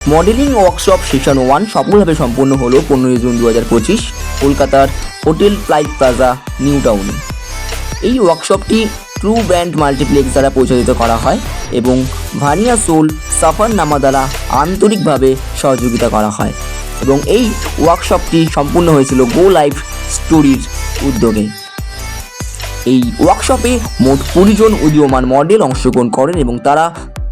Modelling workshop session 1 সফলভাবে সম্পন্ন হলো 15 জুন 2025 কলকাতার হোটেল ফ্লাইট প্লাজা নিউ টাউনে। এই ওয়ার্কশপটি ট্রু ব্র্যান্ড মাল্টিপ্লেক্স দ্বারা পরিচালিত করা হয় এবং ভানিয়া সোল সাফারনামা দ্বারা আন্তরিকভাবে সহযোগিতা করা হয় এবং এই ওয়ার্কশপটি সম্পূর্ণ হয়েছিল গো লাইভ স্টোরির উদ্যোগে। এই ওয়ার্কশপে মোট 20 জন উদীয়মান মডেল অংশগ্রহণ করেন এবং তারা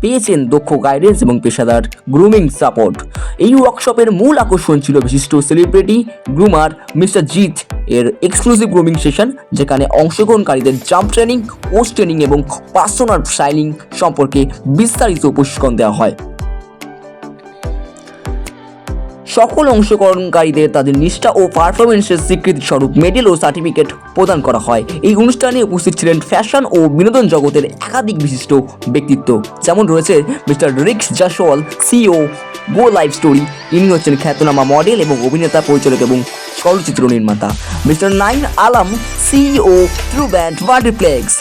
পেয়েছেন দক্ষ গাইডেন্স এবং পেশাদার গ্রুমিং সাপোর্ট। এই ওয়ার্কশপের মূল আকর্ষণ ছিল বিশিষ্ট সেলিব্রিটি গ্রুমার মিস্টার জিৎ এর এক্সক্লুসিভ গ্রুমিং সেশন, যেখানে অংশগ্রহণকারীদের জাম্প ট্রেনিং, পোস্ট ট্রেনিং এবং পার্সোনাল স্টাইলিং সম্পর্কে বিস্তারিত প্রশিক্ষণ দেওয়া হয়। সকল অংশগ্রহণকারীদের তাদের নিষ্ঠা ও পারফরমেন্সের স্বীকৃতি স্বরূপ মেডেল ও সার্টিফিকেট প্রদান করা হয়। এই অনুষ্ঠানে উপস্থিত ছিলেন ফ্যাশন ও বিনোদন জগতের একাধিক বিশিষ্ট ব্যক্তিত্ব, যেমন রয়েছে মিস্টার রিক্স জাসওয়াল, সিইও গো লাইভ স্টোরি। ইনি হচ্ছেন খ্যাতনামা মডেল এবং অভিনেতা, পরিচালক এবং চলচ্চিত্র নির্মাতা। Mister Naim Alam, CEO true brand multiplex.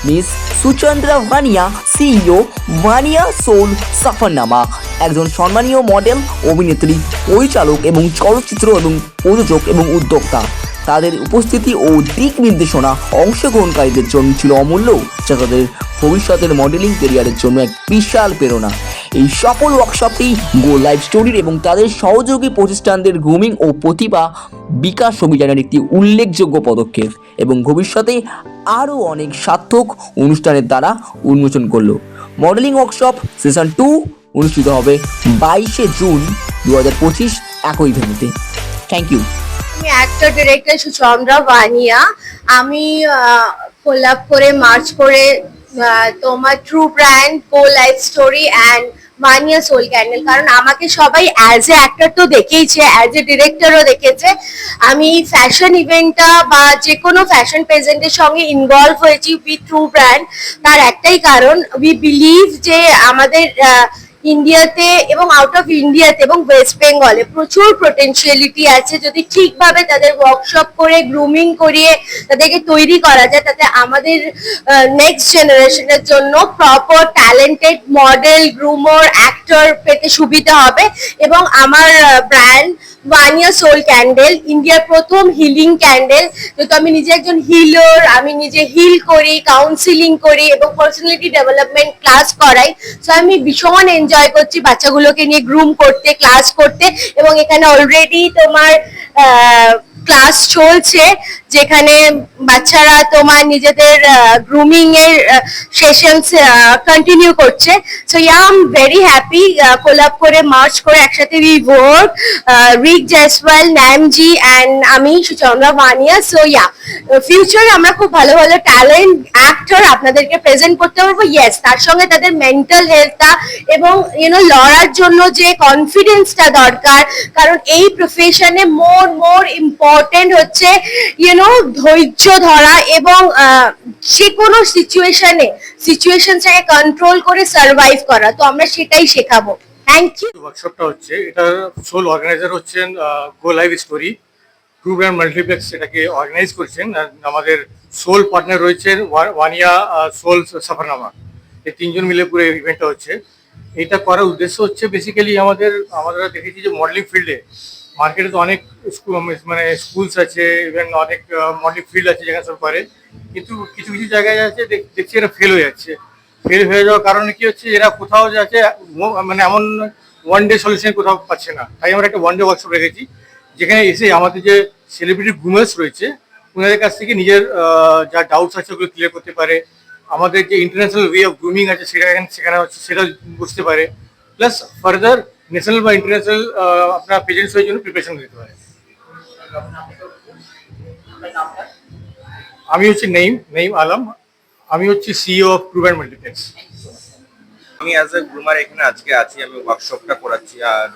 Miss Suchandra Vania, CEO Vania soul Safarnama, একজন সম্মানীয় মডেল, অভিনেত্রী, পরিচালক এবং চলচ্চিত্র এবং প্রযোজক এবং উদ্যোক্তা। তাদের উপস্থিতি ও দিক নির্দেশনা অংশগ্রহণকারীদের জন্য ছিল অমূল্য, যা তাদের ভবিষ্যতের মডেলিং ক্যারিয়ারের জন্য এক বিশাল প্রেরণা। এই সফল ওয়ার্কশপটি গো লাইভ স্টোরির এবং তাদের সহযোগী প্রতিষ্ঠানদের গ্রুমিং ও প্রতিভা বিকাশ অভিযানের একটি উল্লেখযোগ্য পদক্ষেপ এবং ভবিষ্যতে আরও অনেক সার্থক অনুষ্ঠানের দ্বারা উন্মোচন করল। মডেলিং ওয়ার্কশপ সেশন 2 অনুষ্ঠিত হবে 22 জুন 2025 একই ভেন্যুতে। Thank you. আমি অ্যাক্টর ডিরেক্টর সুচন্দ্রা ভানিয়া। আমি কোলাব করে মার্চ করে তোমার true brand, go life story and Vania soul candle, কারণ আমাকে সবাই অ্যাজ এ অ্যাক্টর তো দেখেইছে, অ্যাজ এ ডিরেক্টরও দেখেছে। আমি ফ্যাশন ইভেন্টটা বা যে কোনো ফ্যাশন প্রেজেন্টের সঙ্গে ইনভলভ হয়েছি উইথ ট্রু ব্র্যান্ড। তার একটাই কারণ, উই বিলিভ যে আমাদের ইন্ডিয়াতে এবং আউট অফ ইন্ডিয়াতে এবং ওয়েস্ট বেঙ্গলে প্রচুর পোটেনশিয়ালিটি আছে। যদি ঠিকভাবে তাদের ওয়ার্কশপ করে গ্রুমিং করিয়ে তাদেরকে তৈরি করা যায়, তাতে আমাদের নেক্সট জেনারেশনের জন্য proper talented model, groomer, actor পেতে সুবিধা হবে। এবং আমার ব্র্যান্ড ভানিয়া সোল ক্যান্ডেল ইন্ডিয়ার প্রথম হিলিং ক্যান্ডেল। যেহেতু আমি নিজে একজন হিলার, আমি নিজে হিল করি, কাউন্সিলিং করি এবং পার্সোনালিটি ডেভেলপমেন্ট ক্লাস করাই। সো আমি ভীষণ এনজয় করছি বাচ্চাগুলোকে নিয়ে গ্রুম করতে, ক্লাস করতে। এবং এখানে অলরেডি তোমার ক্লাস চলছে, যেখানে বাচ্চারা তোমার নিজেদের গ্রুমিং এর সেশনস কন্টিনিউ করছে। So I am very happy, collab করে মার্চ করে একসাথে we work, Rick Jaiswal, Naimji and আমি সুচন্দ্রা ভানিয়া। সো ফিউচারে আমরা খুব ভালো ভালো ট্যালেন্ট অ্যাক্টর আপনাদেরকে প্রেজেন্ট করতে পারবো। ইয়েস, তার সঙ্গে তাদের মেন্টাল হেলথটা এবং লড়ার জন্য যে কনফিডেন্সটা দরকার, কারণ এই প্রফেশনে মোর ইম্পর্টেন্ট হচ্ছে ধৈর্য ধরা এবং যে কোনো সিচুয়েশনটাকে কন্ট্রোল করে সার্ভাইভ করা। তো আমরা সেটাই শেখাবো। Thank you. ওয়ার্কশপটা হচ্ছে, এটা সোল অর্গানাইজার হচ্ছেন গো live story, true brand multiplex এটাকে অর্গানাইজ করছেন। আমাদের সোল পার্টনার রয়েছেন ওয়ানিয়া সোল সাফারনামা। এই তিনজন মিলে পুরো ইভেন্টটা হচ্ছে। এটা করার উদ্দেশ্য হচ্ছে বেসিক্যালি আমরা দেখেছি যে মডেলিং ফিল্ডে মার্কেটে তো অনেক স্কুলস আছে, ইভেন অনেক মডেলিং ফিল্ড আছে যেখানে সব করে, কিন্তু কিছু কিছু জায়গায় আছে দেখছি এরা ফেল হয়ে যাচ্ছে। ফেল হয়ে যাওয়ার কারণে কি হচ্ছে, এরা কোথাও যাচ্ছে এমন ওয়ান ডে সলিউশন কোথাও পাচ্ছে না। তাই আমরা একটা ওয়ান ডে ওয়ার্কশপ রেখেছি, যেখানে এসে আমাদের যে সেলিব্রিটি গ্রুমার্স রয়েছে ওনাদের কাছ থেকে নিজের যা ডাউটস আছে ওগুলো ক্লিয়ার করতে পারে। আমাদের যে ইন্টারন্যাশনাল ওয়ে অফ গ্রুমিং আছে সেখানে হচ্ছে সেটা বুঝতে পারে, প্লাস ফার্দার ন্যাশনাল বা ইন্টারন্যাশনাল আপনার প্রেজেন্স হওয়ার জন্য প্রিপারেশন দিতে পারে। আমি হচ্ছে নাইম আলম, আমি হচ্ছে CEO of true brand multiplex. আমি অ্যাজ এ গ্রুমার এখানে আজকে আছি, আমি ওয়ার্কশপটা করাচ্ছি। আর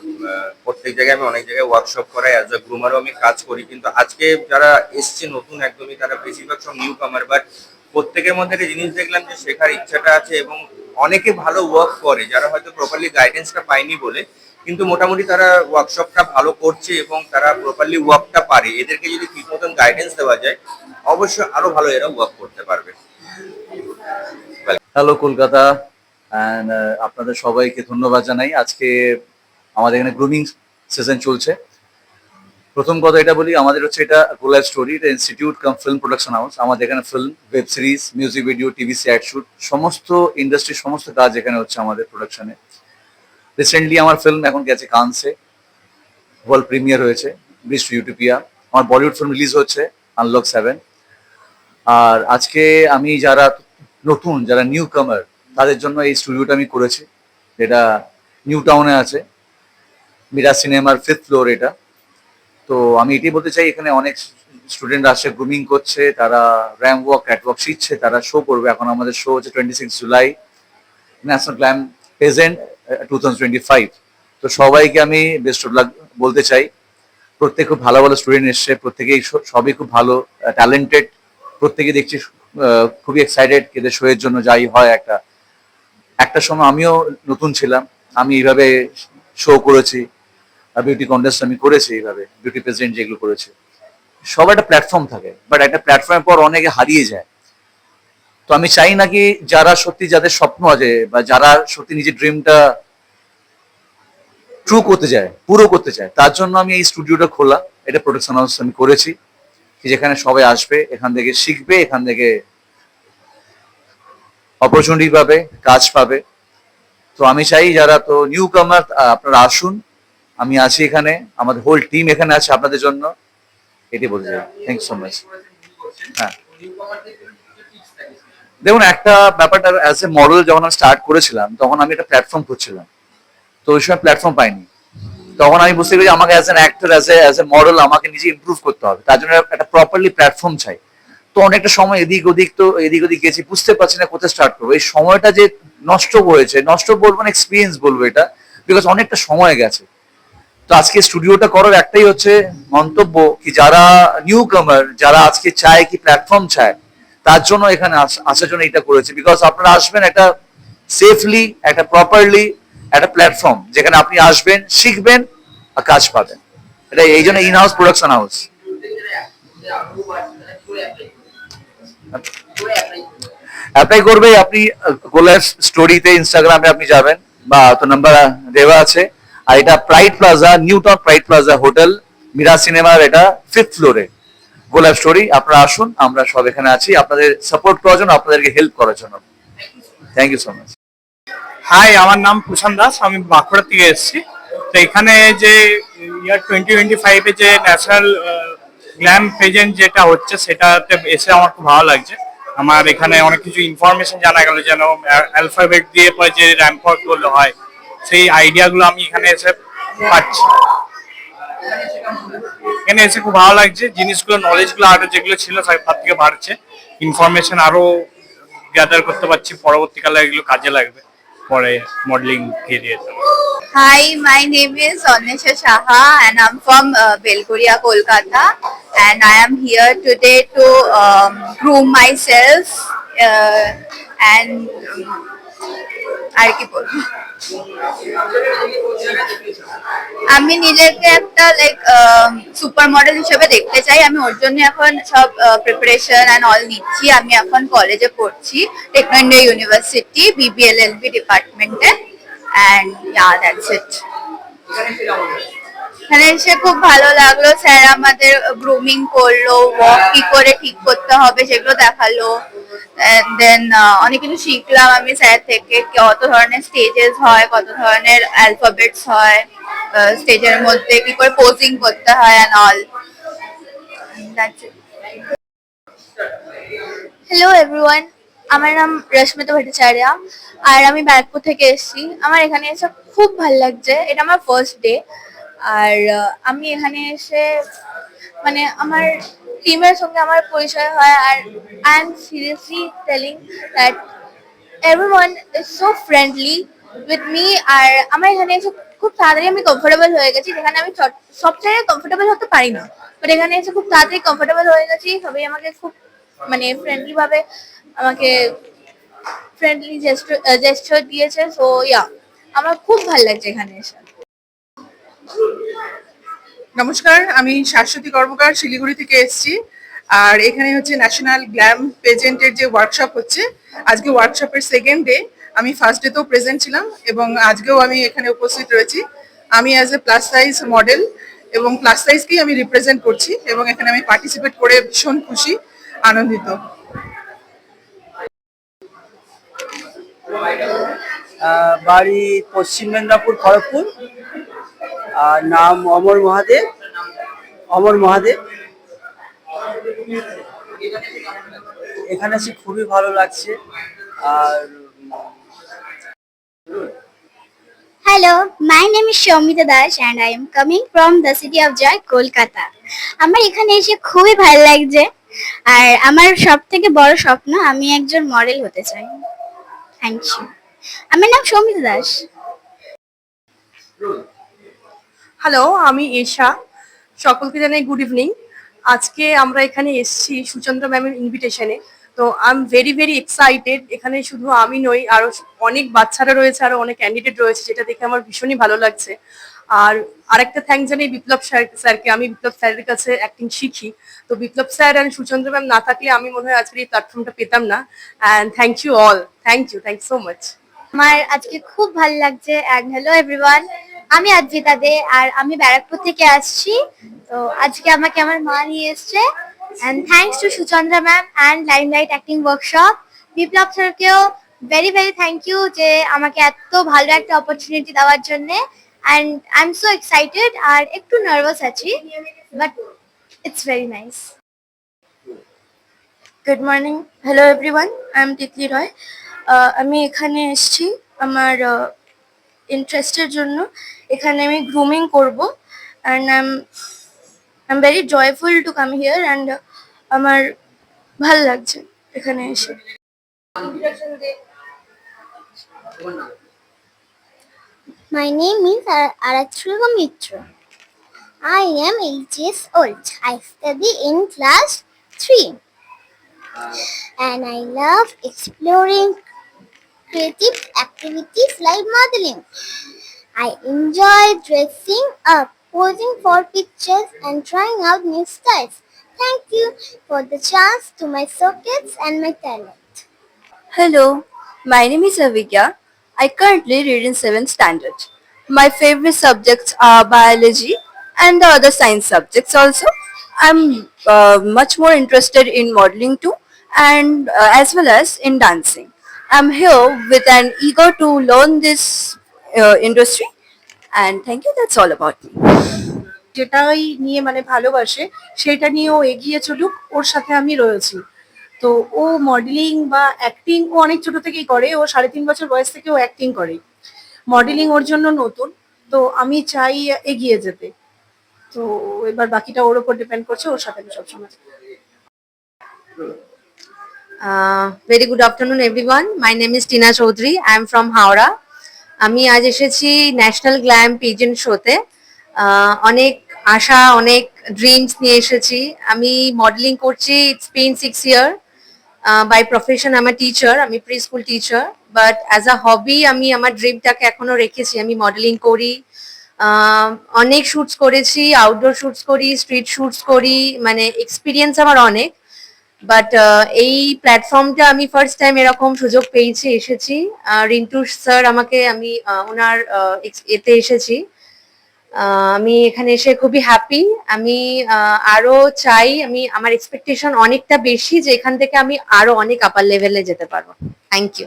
প্রত্যেক জায়গায় আমি অনেক জায়গায় ওয়ার্কশপ করাই, অ্যাজ এ গ্রুমারও আমি কাজ করি। কিন্তু আজকে যারা এসছে নতুন একদমই, তারা বেশিরভাগ সব নিউ কামার, বাট প্রত্যেকের মধ্যে একটা জিনিস দেখলাম যে শেখার ইচ্ছাটা আছে এবং অনেকে ভালো ওয়ার্ক করে, যারা হয়তো প্রপারলি গাইডেন্সটা পায়নি বলে, কিন্তু মোটামুটি তারা ওয়ার্কশপটা ভালো করছে এবং তারা প্রপারলি ওয়ার্কটা পারে। এদেরকে যদি ঠিক মতন গাইডেন্স দেওয়া যায়, অবশ্যই আরো ভালো এরা ওয়ার্ক করতে পারবে। হ্যালো কলকাতা, অ্যান্ড আপনাদের সবাইকে ধন্যবাদ জানাই। আজকে আমাদের এখানে গ্রুমিং সেশন চলছে। প্রথম কথা এটা বলি, আমাদের হচ্ছে এটা গোলাপ স্টোরি, এটা institute cum film production house. আমাদের এখানে film, web series, music video, TV ad shoot, সমস্ত ইন্ডাস্ট্রির সমস্ত কাজ এখানে হচ্ছে আমাদের প্রোডাকশনে। রিসেন্টলি আমার ফিল্ম এখন গেছে কানসে, ওয়ার্ল্ড প্রিমিয়ার হয়েছে, ব্রিজ টু ইউটোপিয়া। আমার বলিউড ফিল্ম রিলিজ হচ্ছে আনলক 7। আর আজকে আমি যারা নতুন, যারা নিউ কামার, তাদের জন্য এই স্টুডিওটা আমি করেছি, যেটা নিউ টাউনে আছে, মিরা সিনেমার 5th ফ্লোর এটা। তো আমি এটাই বলতে চাই, এখানে অনেক স্টুডেন্ট আসে, গ্রুমিং করছে, তারা র্যাম্প ওয়াক, ক্যাটওয়াক শিখছে, তারা শো করবে। এখন আমাদের শো হচ্ছে 26 জুলাই, ন্যাশনাল গ্ল্যাম পেজেন্ট 2025। তো সবাইকে আমি বেস্ট অফ লাক বলতে চাই। প্রত্যেক খুব ভালো ভালো স্টুডেন্ট এসছে, প্রত্যেকেই সবই খুব ভালো ট্যালেন্টেড। প্রত্যেকে দেখছি খুবই এক্সাইটেড এদের শো এর জন্য। যাই হয়, একটা সময় আমিও নতুন ছিলাম, আমি এইভাবে শো করেছি, বিউটি কন্টেস্ট আমি করেছি, এইভাবে বিউটি প্রেসিডেন্ট যেগুলো করেছি। সব একটা প্ল্যাটফর্ম থাকে, বাট একটা প্ল্যাটফর্মের পর অনেকে হারিয়ে যায়। তো আমি চাই নাকি যারা সত্যি, যাদের স্বপ্ন আছে বা যারা সত্যি নিজের ড্রিমটা ট্রু করতে চায়, পুরো করতে চায়, তার জন্য আমি এই স্টুডিওটা খোলা, এটা প্রোডাকশন হাউস আমি করেছি, যেখানে সবাই আসবে, এখান থেকে শিখবে, এখান থেকে অপরচুনিটি পাবে, কাজ পাবে। তো আমি চাই যারা তো নিউ কামার, আপনারা আসুন, আমি আছি এখানে, আমাদের হোল টিম এখানে আছে আপনাদের জন্য, এটি বলতে চাই। Thank you so much. হ্যাঁ, দেখুন, একটা ব্যাপারটা, অ্যাজ এ মডেল যখন আমি স্টার্ট করেছিলাম, তখন আমি একটা প্ল্যাটফর্ম খুঁজছিলাম। তো ওই সময় প্ল্যাটফর্ম পাইনি। তখন আমি বুঝতে পেরেছি আমাকে as an actor, as a model আমাকে নিজে ইমপ্রুভ করতে হবে, তার জন্য একটা প্রপারলি প্ল্যাটফর্ম চাই। তো অনেকটা সময় এদিক ওদিক গেছি, বুঝতে পারছি না কোথায় স্টার্ট করবো। এই সময়টা যে নষ্ট হয়েছে, নষ্ট বলবো না, এক্সপিরিয়েন্স বলবো এটা, বিকজ অনেকটা সময় গেছে। তো আজকে স্টুডিওটা করার একটাই হচ্ছে মন্তব্য, কি যারা নিউ কামার, যারা আজকে চায় কি প্ল্যাটফর্ম চায়, তার জন্য এখানে আসার জন্য এটা করেছে। বিকজ আপনারা আসবেন একটা সেফলি, একটা প্রপারলি একটা প্ল্যাটফর্ম, যেখানে আপনি আসবেন, শিখবেন আর কাজ পাবেন। এটা এই জন্য in house production house. Apply করবে আপনি গোলাপ স্টোরিতে, ইনস্টাগ্রামে আপনি যাবেন, বা তো নাম্বার দেওয়া আছে। আর এটা Pride Plaza, New Town Pride Plaza hotel, Mira সিনেমার এটা 5th ফ্লোরে, গোলাপ স্টোরি। আপনারা আসুন, আমরা সব এখানে আছি আপনাদের সাপোর্ট করার জন্য, আপনাদেরকে হেল্প করার জন্য। Thank you so much. Hi, আমার নাম কুষাণ দাস, আমি বাঁকুড়া থেকে এসেছি। তো এখানে যে ইয়ার 2025-এ যে ন্যাশনাল গ্ল্যাম পেজেন্ট যেটা হচ্ছে, সেটাতে এসে আমার খুব ভালো লাগছে। আমার এখানে অনেক কিছু ইনফরমেশন জানা গেল, যেন অ্যালফাবেট দিয়ে পরে যে র্যাম্প ওয়াক গুলো হয়, সেই আইডিয়াগুলো আমি এখানে এসে পাচ্ছি। এখানে এসে খুব ভালো লাগছে, জিনিসগুলো, নলেজগুলো আরো যেগুলো ছিল তার থেকে বাড়ছে, ইনফরমেশন আরো গ্যাদার করতে পারছি, পরবর্তীকালে এগুলো কাজে লাগবে পরে মডেলিং ক্যারিয়ারে। Hi, my name is Anisha Shaha and I'm from Belguria, Kolkata, and I am here today to groom myself and আর কি বলবো, আমি নিজেকে একটা লাইক সুপার মডেল হিসেবে দেখতে চাই। আমি ওর জন্য এখন সব প্রিপারেশন এন্ড অল নিচ্ছি। আমি এখন কলেজে পড়ছি, টেকনো ইন্ডিয়া ইউনিভার্সিটি, বিবিএলএলবি ডিপার্টমেন্টে, এন্ড ইয়া দ্যাটস ইট। এখানে এসে খুব ভালো লাগলো, স্যার আমাদের গ্রুমিং করলো, ওয়াক কি করে ঠিক করতে হবে সেগুলো দেখালো, দেন অনেক কিছু শিখলাম আমি স্যার থেকে, কত ধরনের স্টেজেস হয়, কত ধরনের অ্যালফাবেটস হয়, স্টেজের মধ্যে কি করে পোজিং করতে হয় এন্ড অল। হ্যালো এভরিওয়ান, আমার নাম রশ্মিতা ভট্টাচার্য আর আমি ব্যারাকপুর থেকে এসেছি। আমার এখানে এসে খুব ভালো লাগছে, এটা আমার ফার্স্ট ডে। আর আমি এখানে এসে মানে আমার টিমের সঙ্গে আমার পরিচয় হয়, আর I am seriously telling that everyone is so friendly with me. আর আমার এখানে এসে খুব তাড়াতাড়ি আমি কমফোর্টেবল হয়ে গেছি, যেখানে আমি সব জায়গায় কমফোর্টেবল হতে পারি না, বাট এখানে এসে খুব তাড়াতাড়ি কমফোর্টেবল হয়ে গেছি। সবাই আমাকে খুব মানে ফ্রেন্ডলি ভাবে আমাকে ফ্রেন্ডলি জেস্টার দিয়েছে। সো ইয়া, আমার খুব ভালো লাগছে এখানে এসে। নমস্কার, আমি শাশ্বতী কর্মকার, শিলিগুড়ি থেকে এসেছি। আর এখানে হচ্ছে ন্যাশনাল গ্ল্যাম পেজেন্টের যে ওয়ার্কশপ হচ্ছে, আজকে ওয়ার্কশপের সেকেন্ড ডে। আমি ফার্স্ট ডেতেও প্রেজেন্ট ছিলাম এবং আজকেও আমি এখানে উপস্থিত রয়েছি। আমি as a plus size model এবং প্লাস সাইজকেই আমি রিপ্রেজেন্ট করছি এবং এখানে আমি পার্টিসিপেট করে ভীষণ খুশি, আনন্দিত। বাড়ি পশ্চিম মেদিনীপুর, খড়গপুর। আর নাম অমর মহাদেব। অমর মহাদেব। এখানে এসে খুবই ভালো লাগছে। আর Hello, my name is Shomita Das and I am coming from the city of Joy, Kolkata. আমার এখানে এসে খুবই ভালো লাগছে আর আমার সবথেকে বড় স্বপ্ন আমি একজন মডেল হতে চাই। Thank you. আমার নাম সৌমিতা দাস। হ্যালো, আমি এশা। সকলকে জানাই গুড ইভিনিং। আজকে আমরা এখানে এসেছি সুচন্দ্রা ম্যামের ইনভিটেশনে। তো I am very very excited. এখানে শুধু আমি নই, আরো অনেক বাচ্চারা রয়েছে, আরো অনেক ক্যান্ডিডেট রয়েছে, যেটা দেখে আমার ভীষণই ভালো লাগছে। আর আরেকটা থ্যাংক জানাই বিপ্লব স্যারকে। আমি বিপ্লব স্যারের কাছে অ্যাক্টিং শিখি। তো বিপ্লব স্যার আর সুচন্দ্রা ম্যাম না থাকলে আমি মনে হয় আজকের এই প্ল্যাটফর্মটা পেতাম না। And thank you all. Thank you so much. আমার আজকে খুব ভালো লাগছে এন্ড হ্যালো এভরিওয়ান, আমি অদ্রিতা দে আর আমি ব্যারাকপুর থেকে আসছি। তো আজকে আমাকে আমার মা নিয়ে এসেছে and thanks to Suchandra ma'am and limelight acting workshop. Biplob স্যারকেও ভেরি ভেরি থ্যাংক ইউ যে আমাকে এত ভালো একটা অপরচুনিটি দেওয়ার জন্য। And I am so excited আর একটু নার্ভাস আছি, but it's very nice. Good morning, hello everyone, I am Titli Roy. আমি এখানে এসেছি আমার ইন্টারেস্টের জন্য। এখানে আমি গ্রুমিং করব and I am very joyful to come here and আমার ভাল লাগছে এখানে এসে। My name is Aratrika Mitra. I am 8 years old. I study in class 3. And I love exploring creative activities like modeling. I enjoy dressing up, posing for pictures, and trying out new styles. Thank you for the chance to my sockets and my talent. Hello, my name is Avigya. I currently read in 7th standard. My favorite subjects are biology and the other science subjects also. I'm much more interested in modeling too and as well as in dancing. I'm here with an eager to learn this industry and thank you. That's all about me. যেটাই নিয়ে মানে ভালোবাসে সেটা নিয়ে ও এগিয়ে চলুক, ওর সাথে আমি রয়েছি। তো ও মডেলিং বা অ্যাক্টিং ও অনেক ছোট থেকেই করে। ও 3.5 বছর বয়স থেকে ও অ্যাক্টিং করে। মডেলিং ওর জন্য নতুন। তো আমি চাই এগিয়ে যেতে। তো এবার বাকিটা ওর উপর ডিপেন্ড করছে, ওর সাথে আমি সবসময়। Very good afternoon everyone, my name is Tina Chowdhury. I am from Howrah. আমি আজ এসেছি ন্যাশনাল গ্ল্যাম পেজেন্ট শোতে। অনেক আশা, অনেক ড্রিমস নিয়ে এসেছি। আমি মডেলিং করছি, it's been 6 year. By profession আমি টিচার, আমি pre school teacher, but as a hobby আমি আমার ড্রিমটাকে এখনো রেখেছি। আমি মডেলিং করি, অনেক শুটস করেছি, আউটডোর শুটস করি, স্ট্রিট শুটস করি, মানে এক্সপিরিয়েন্স আমার অনেক। বাট এই প্ল্যাটফর্মটা আমি ফার্স্ট টাইম এরকম সুযোগ পেয়েছি, এসেছি। রিন্টু স্যার আমাকে, আমি ওনার এতে এসেছি। আমি এখানে এসে খুবই হ্যাপি। আমি আরো চাই, আমি আমার এক্সপেকটেশন অনেকটা বেশি যে এখান থেকে আমি আরো অনেক আপার লেভেলে যেতে পারবো। Thank you.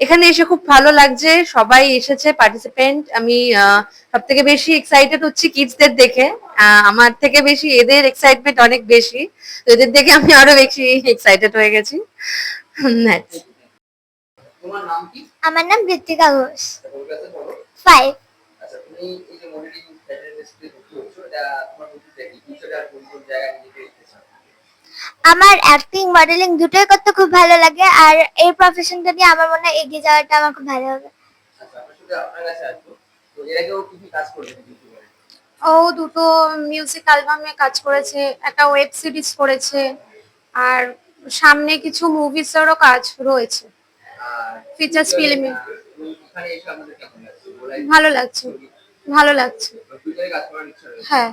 এখানে এসে খুব ভালো লাগছে, সবাই এসেছে পার্টিসিপেন্ট। আমি সব থেকে বেশি এক্সাইটেড হচ্ছি কিডসদের দেখে। আমার থেকে বেশি এদের এক্সাইটমেন্ট অনেক বেশি। তো এদের দেখে আমি আরো বেশি এক্সাইটেড হয়ে গেছি। আমার নাম ঋত্বিকা ঘোষ, 5। আমার অ্যাক্টিং মডেলিং দুটোই করতে খুব ভালো লাগে আর এই প্রফেশনটা নিয়ে আমার মনে হয় এগিয়ে যাওয়াটা আমার খুব ভালো হবে। ও দুটো মিউজিক অ্যালবামে কাজ করেছে, একটা ওয়েব সিরিজ করেছে, আর সামনে কিছু মুভিসেরও কাজ রয়েছে, ফিচার্স ফিল্মে। ভালো লাগছে, ভালো লাগছে। হ্যাঁ,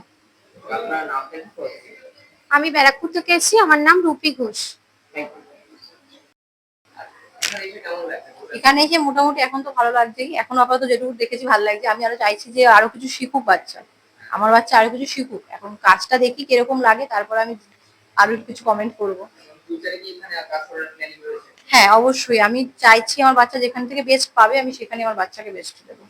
আমি ব্যারাকপুর থেকে এসেছি। আমার নাম রুপি ঘোষ। এখানে এসে মোটামুটি এখন তো ভালো লাগছেই, এখন আপাতত যেটুকু দেখেছি ভালো লাগছে। আমি আরো চাইছি যে আরো কিছু শিখুক বাচ্চা, আমার বাচ্চা আরো কিছু শিখুক। এখন কাজটা দেখি কিরকম লাগে, তারপর আমি আরো কিছু কমেন্ট করবো। হ্যাঁ অবশ্যই, আমি চাইছি আমার বাচ্চা যেখান থেকে বেস্ট পাবে আমি সেখানে আমার বাচ্চাকে বেস্ট দেবো।